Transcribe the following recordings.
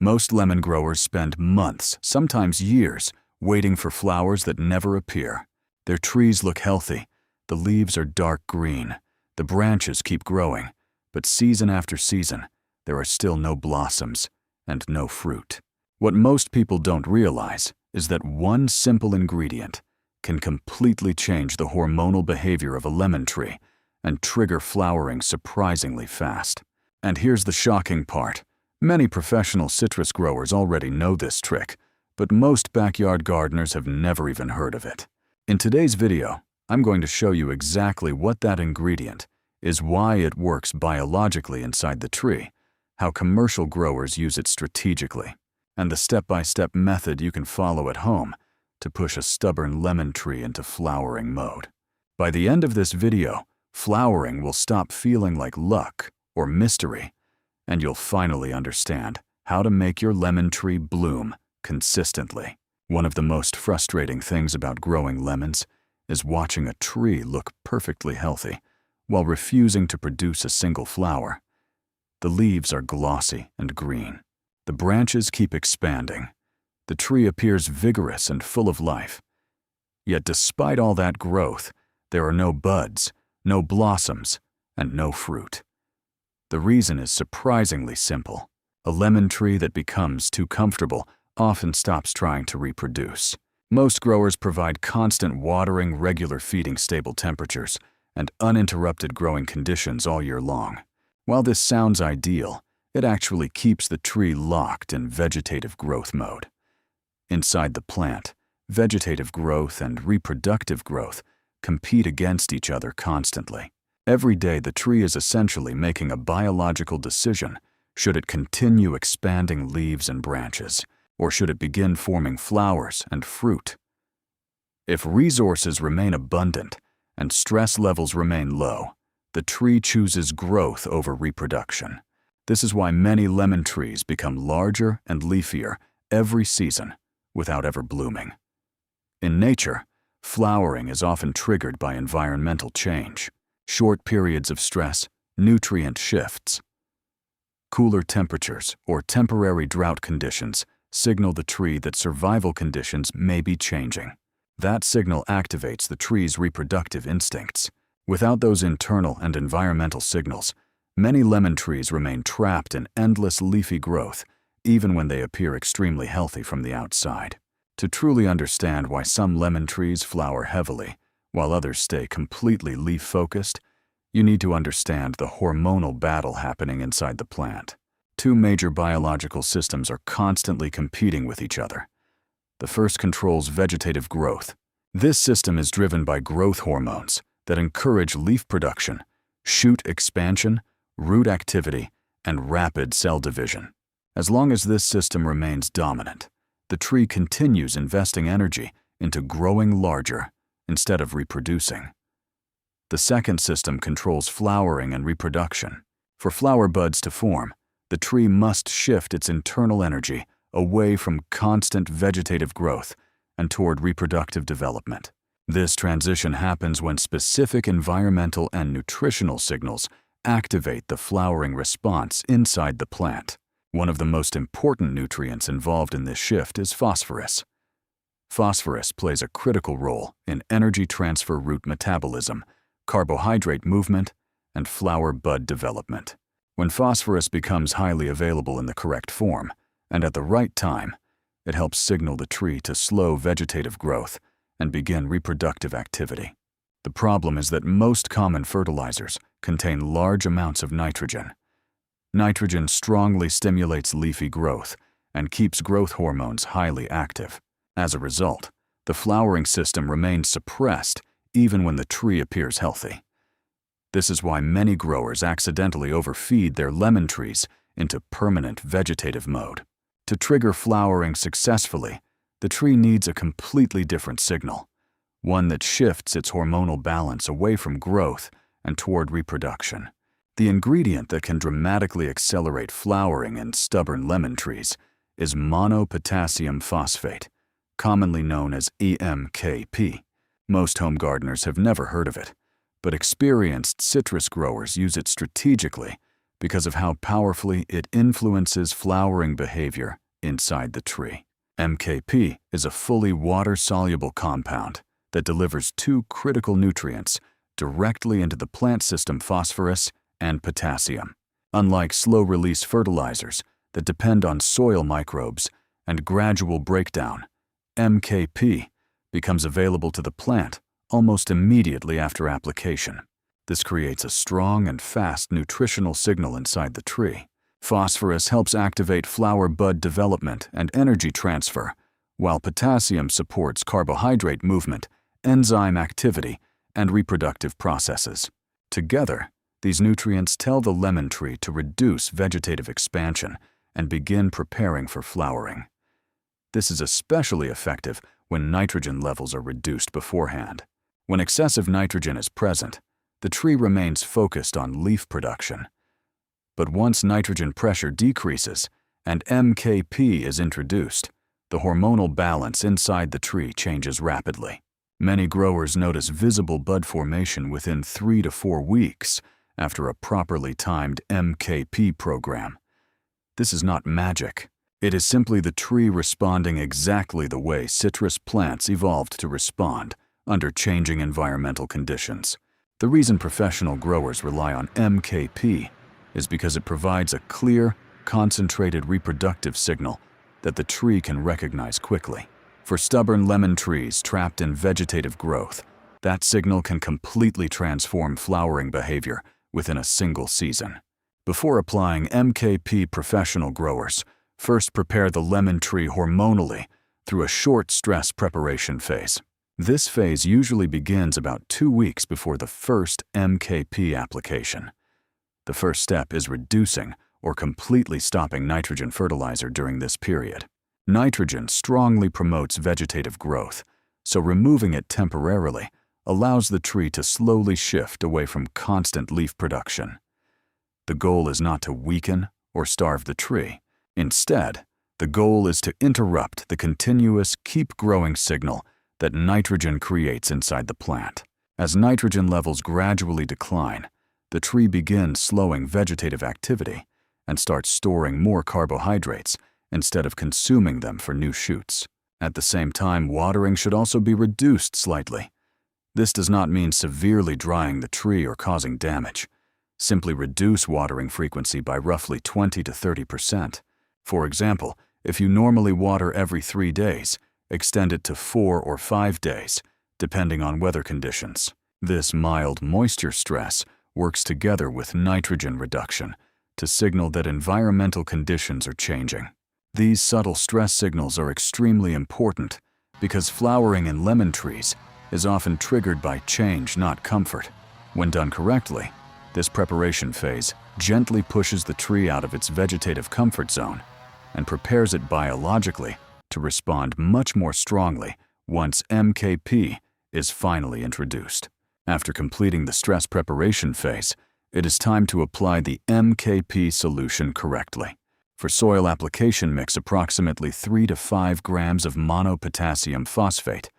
Most lemon growers spend months, sometimes years, waiting for flowers that never appear. Their trees look healthy, the leaves are dark green, the branches keep growing, but season after season, there are still no blossoms and no fruit. What most people don't realize is that one simple ingredient can completely change the hormonal behavior of a lemon tree and trigger flowering surprisingly fast. And here's the shocking part. Many professional citrus growers already know this trick, but most backyard gardeners have never even heard of it. In today's video, I'm going to show you exactly what that ingredient is, why it works biologically inside the tree, how commercial growers use it strategically, and the step-by-step method you can follow at home to push a stubborn lemon tree into flowering mode. By the end of this video, flowering will stop feeling like luck or mystery, and you'll finally understand how to make your lemon tree bloom consistently. One of the most frustrating things about growing lemons is watching a tree look perfectly healthy while refusing to produce a single flower. The leaves are glossy and green. The branches keep expanding. The tree appears vigorous and full of life. Yet despite all that growth, there are no buds, no blossoms, and no fruit. The reason is surprisingly simple. A lemon tree that becomes too comfortable often stops trying to reproduce. Most growers provide constant watering, regular feeding, stable temperatures, and uninterrupted growing conditions all year long. While this sounds ideal, it actually keeps the tree locked in vegetative growth mode. Inside the plant, vegetative growth and reproductive growth compete against each other constantly. Every day, the tree is essentially making a biological decision. Should it continue expanding leaves and branches, or should it begin forming flowers and fruit? If resources remain abundant and stress levels remain low, the tree chooses growth over reproduction. This is why many lemon trees become larger and leafier every season without ever blooming. In nature, flowering is often triggered by environmental change. Short periods of stress, nutrient shifts. Cooler temperatures or temporary drought conditions signal the tree that survival conditions may be changing. That signal activates the tree's reproductive instincts. Without those internal and environmental signals, many lemon trees remain trapped in endless leafy growth, even when they appear extremely healthy from the outside. To truly understand why some lemon trees flower heavily, while others stay completely leaf-focused, you need to understand the hormonal battle happening inside the plant. Two major biological systems are constantly competing with each other. The first controls vegetative growth. This system is driven by growth hormones that encourage leaf production, shoot expansion, root activity, and rapid cell division. As long as this system remains dominant, the tree continues investing energy into growing larger instead of reproducing. The second system controls flowering and reproduction. For flower buds to form, the tree must shift its internal energy away from constant vegetative growth and toward reproductive development. This transition happens when specific environmental and nutritional signals activate the flowering response inside the plant. One of the most important nutrients involved in this shift is phosphorus. Phosphorus plays a critical role in energy transfer, root metabolism, carbohydrate movement, and flower bud development. When phosphorus becomes highly available in the correct form and at the right time, it helps signal the tree to slow vegetative growth and begin reproductive activity. The problem is that most common fertilizers contain large amounts of nitrogen. Nitrogen strongly stimulates leafy growth and keeps growth hormones highly active. As a result, the flowering system remains suppressed even when the tree appears healthy. This is why many growers accidentally overfeed their lemon trees into permanent vegetative mode. To trigger flowering successfully, the tree needs a completely different signal, one that shifts its hormonal balance away from growth and toward reproduction. The ingredient that can dramatically accelerate flowering in stubborn lemon trees is Mono Potassium Phosphate, commonly known as EMKP. Most home gardeners have never heard of it, but experienced citrus growers use it strategically because of how powerfully it influences flowering behavior inside the tree. MKP is a fully water-soluble compound that delivers two critical nutrients directly into the plant system: phosphorus and potassium. Unlike slow-release fertilizers that depend on soil microbes and gradual breakdown, MKP becomes available to the plant almost immediately after application. This creates a strong and fast nutritional signal inside the tree. Phosphorus helps activate flower bud development and energy transfer, while potassium supports carbohydrate movement, enzyme activity, and reproductive processes. Together, these nutrients tell the lemon tree to reduce vegetative expansion and begin preparing for flowering. This is especially effective when nitrogen levels are reduced beforehand. When excessive nitrogen is present, the tree remains focused on leaf production. But once nitrogen pressure decreases and MKP is introduced, the hormonal balance inside the tree changes rapidly. Many growers notice visible bud formation within 3 to 4 weeks after a properly timed MKP program. This is not magic. It is simply the tree responding exactly the way citrus plants evolved to respond under changing environmental conditions. The reason professional growers rely on MKP is because it provides a clear, concentrated reproductive signal that the tree can recognize quickly. For stubborn lemon trees trapped in vegetative growth, that signal can completely transform flowering behavior within a single season. Before applying MKP, professional growers first prepare the lemon tree hormonally through a short stress preparation phase. This phase usually begins about 2 weeks before the first MKP application. The first step is reducing or completely stopping nitrogen fertilizer during this period. Nitrogen strongly promotes vegetative growth, so removing it temporarily allows the tree to slowly shift away from constant leaf production. The goal is not to weaken or starve the tree. Instead, the goal is to interrupt the continuous keep growing signal that nitrogen creates inside the plant. As nitrogen levels gradually decline, the tree begins slowing vegetative activity and starts storing more carbohydrates instead of consuming them for new shoots. At the same time, watering should also be reduced slightly. This does not mean severely drying the tree or causing damage. Simply reduce watering frequency by roughly 20 to 30%. For example, if you normally water every 3 days, extend it to 4 or 5 days, depending on weather conditions. This mild moisture stress works together with nitrogen reduction to signal that environmental conditions are changing. These subtle stress signals are extremely important because flowering in lemon trees is often triggered by change, not comfort. When done correctly, this preparation phase gently pushes the tree out of its vegetative comfort zone and prepares it biologically to respond much more strongly once MKP is finally introduced. After completing the stress preparation phase, it is time to apply the MKP solution correctly. For soil application, mix approximately 3 to 5 grams of Mono Potassium Phosphate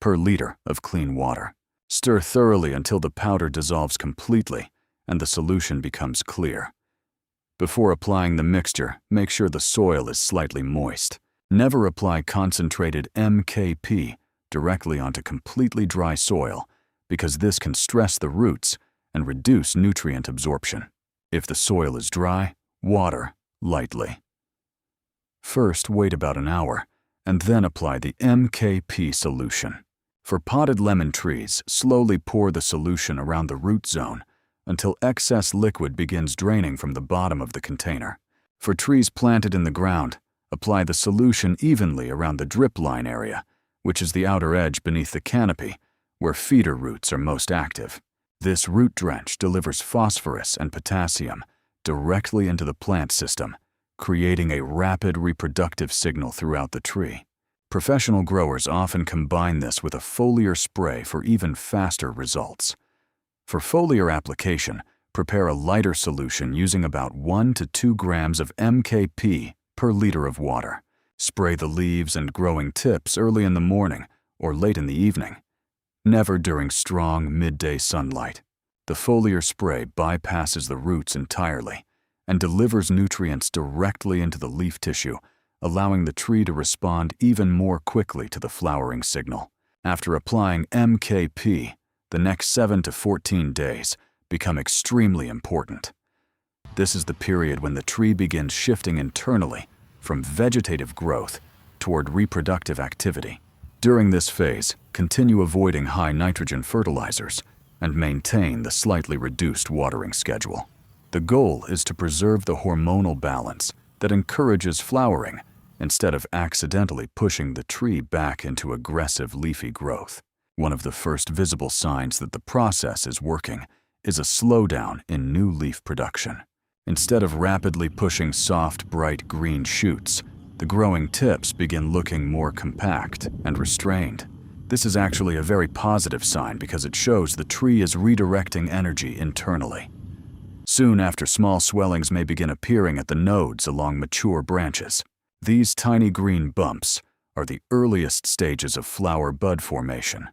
per liter of clean water. Stir thoroughly until the powder dissolves completely and the solution becomes clear. Before applying the mixture, make sure the soil is slightly moist. Never apply concentrated MKP directly onto completely dry soil because this can stress the roots and reduce nutrient absorption. If the soil is dry, water lightly. First, wait about an hour and then apply the MKP solution. For potted lemon trees, slowly pour the solution around the root zone until excess liquid begins draining from the bottom of the container. For trees planted in the ground, apply the solution evenly around the drip line area, which is the outer edge beneath the canopy, where feeder roots are most active. This root drench delivers phosphorus and potassium directly into the plant system, creating a rapid reproductive signal throughout the tree. Professional growers often combine this with a foliar spray for even faster results. For foliar application, prepare a lighter solution using about 1 to 2 grams of MKP per liter of water. Spray the leaves and growing tips early in the morning or late in the evening, never during strong midday sunlight. The foliar spray bypasses the roots entirely and delivers nutrients directly into the leaf tissue, allowing the tree to respond even more quickly to the flowering signal. After applying MKP, the next 7 to 14 days become extremely important. This is the period when the tree begins shifting internally from vegetative growth toward reproductive activity. During this phase, continue avoiding high nitrogen fertilizers and maintain the slightly reduced watering schedule. The goal is to preserve the hormonal balance that encourages flowering instead of accidentally pushing the tree back into aggressive leafy growth. One of the first visible signs that the process is working is a slowdown in new leaf production. Instead of rapidly pushing soft, bright green shoots, the growing tips begin looking more compact and restrained. This is actually a very positive sign because it shows the tree is redirecting energy internally. Soon after, small swellings may begin appearing at the nodes along mature branches. These tiny green bumps are the earliest stages of flower bud formation.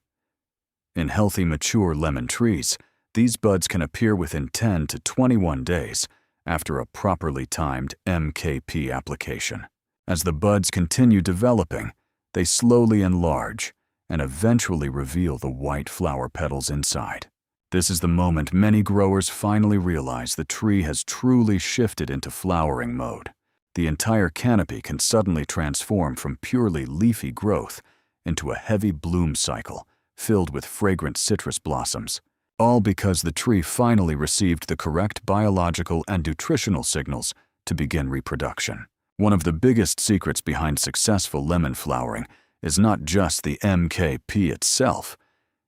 In healthy, mature lemon trees, these buds can appear within 10 to 21 days after a properly timed MKP application. As the buds continue developing, they slowly enlarge and eventually reveal the white flower petals inside. This is the moment many growers finally realize the tree has truly shifted into flowering mode. The entire canopy can suddenly transform from purely leafy growth into a heavy bloom cycle filled with fragrant citrus blossoms, all because the tree finally received the correct biological and nutritional signals to begin reproduction. One of the biggest secrets behind successful lemon flowering is not just the MKP itself,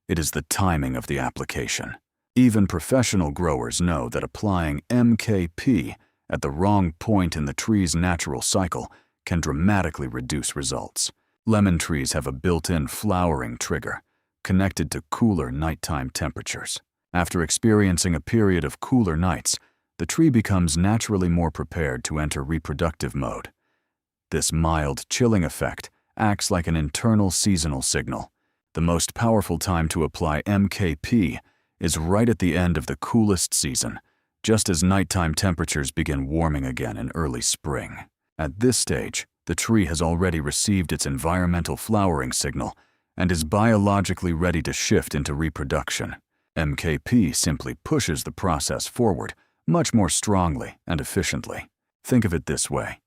it is the timing of the application. Even professional growers know that applying MKP at the wrong point in the tree's natural cycle can dramatically reduce results. Lemon trees have a built-in flowering trigger connected to cooler nighttime temperatures. After experiencing a period of cooler nights, the tree becomes naturally more prepared to enter reproductive mode. This mild chilling effect acts like an internal seasonal signal. The most powerful time to apply MKP is right at the end of the coolest season, just as nighttime temperatures begin warming again in early spring. At this stage, the tree has already received its environmental flowering signal and is biologically ready to shift into reproduction. MKP simply pushes the process forward much more strongly and efficiently. Think of it this way.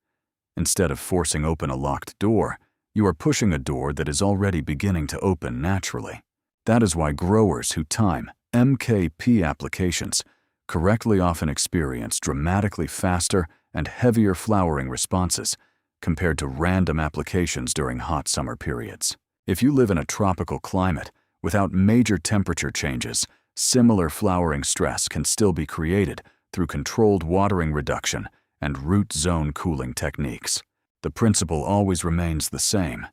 Instead of forcing open a locked door, you are pushing a door that is already beginning to open naturally. That is why growers who time MKP applications correctly often experience dramatically faster and heavier flowering responses compared to random applications during hot summer periods. If you live in a tropical climate without major temperature changes, similar flowering stress can still be created through controlled watering reduction and root zone cooling techniques. The principle always remains the same.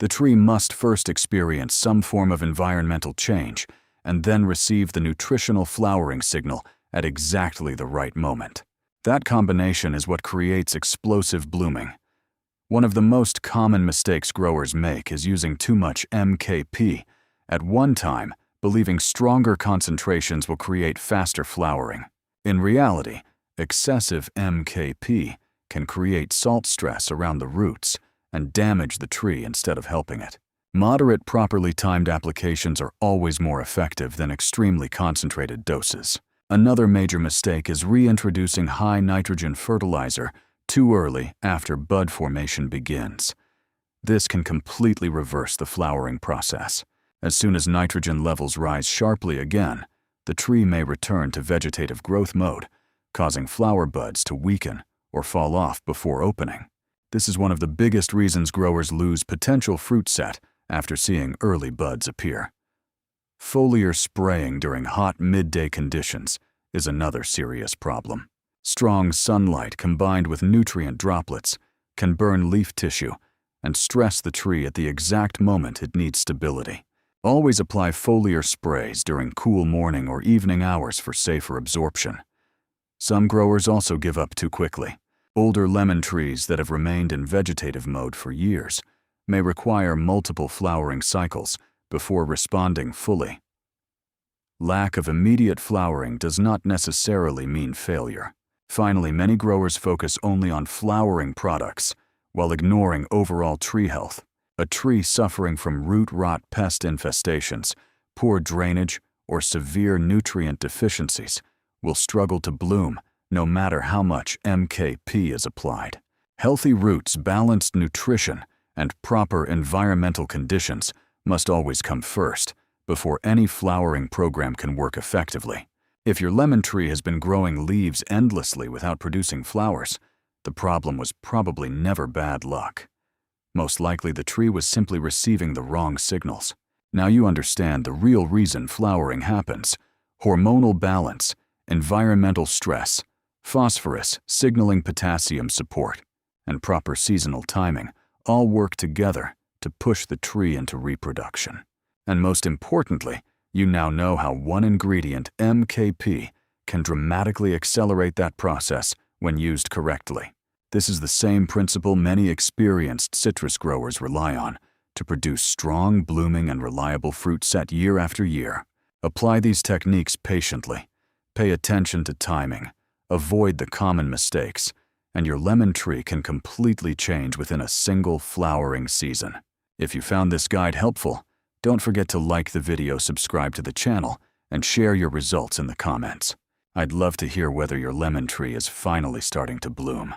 The tree must first experience some form of environmental change and then receive the nutritional flowering signal at exactly the right moment. That combination is what creates explosive blooming. One of the most common mistakes growers make is using too much MKP at one time, believing stronger concentrations will create faster flowering. In reality, excessive MKP can create salt stress around the roots and damage the tree instead of helping it. Moderate, properly timed applications are always more effective than extremely concentrated doses. Another major mistake is reintroducing high nitrogen fertilizer too early after bud formation begins. This can completely reverse the flowering process. As soon as nitrogen levels rise sharply again, the tree may return to vegetative growth mode, causing flower buds to weaken or fall off before opening. This is one of the biggest reasons growers lose potential fruit set after seeing early buds appear. Foliar spraying during hot midday conditions is another serious problem. Strong sunlight combined with nutrient droplets can burn leaf tissue and stress the tree at the exact moment it needs stability. Always apply foliar sprays during cool morning or evening hours for safer absorption. Some growers also give up too quickly. Older lemon trees that have remained in vegetative mode for years may require multiple flowering cycles before responding fully. Lack of immediate flowering does not necessarily mean failure. Finally, many growers focus only on flowering products while ignoring overall tree health. A tree suffering from root rot pest infestations, poor drainage, or severe nutrient deficiencies will struggle to bloom no matter how much MKP is applied. Healthy roots, balanced nutrition, and proper environmental conditions must always come first before any flowering program can work effectively. If your lemon tree has been growing leaves endlessly without producing flowers, the problem was probably never bad luck. Most likely the tree was simply receiving the wrong signals. Now you understand the real reason flowering happens: hormonal balance, environmental stress, phosphorus signaling potassium support, and proper seasonal timing all work together to push the tree into reproduction. And most importantly, you now know how one ingredient, MKP, can dramatically accelerate that process when used correctly. This is the same principle many experienced citrus growers rely on to produce strong, blooming, and reliable fruit set year after year. Apply these techniques patiently. Pay attention to timing. Avoid the common mistakes, and your lemon tree can completely change within a single flowering season. If you found this guide helpful, don't forget to like the video, subscribe to the channel, and share your results in the comments. I'd love to hear whether your lemon tree is finally starting to bloom.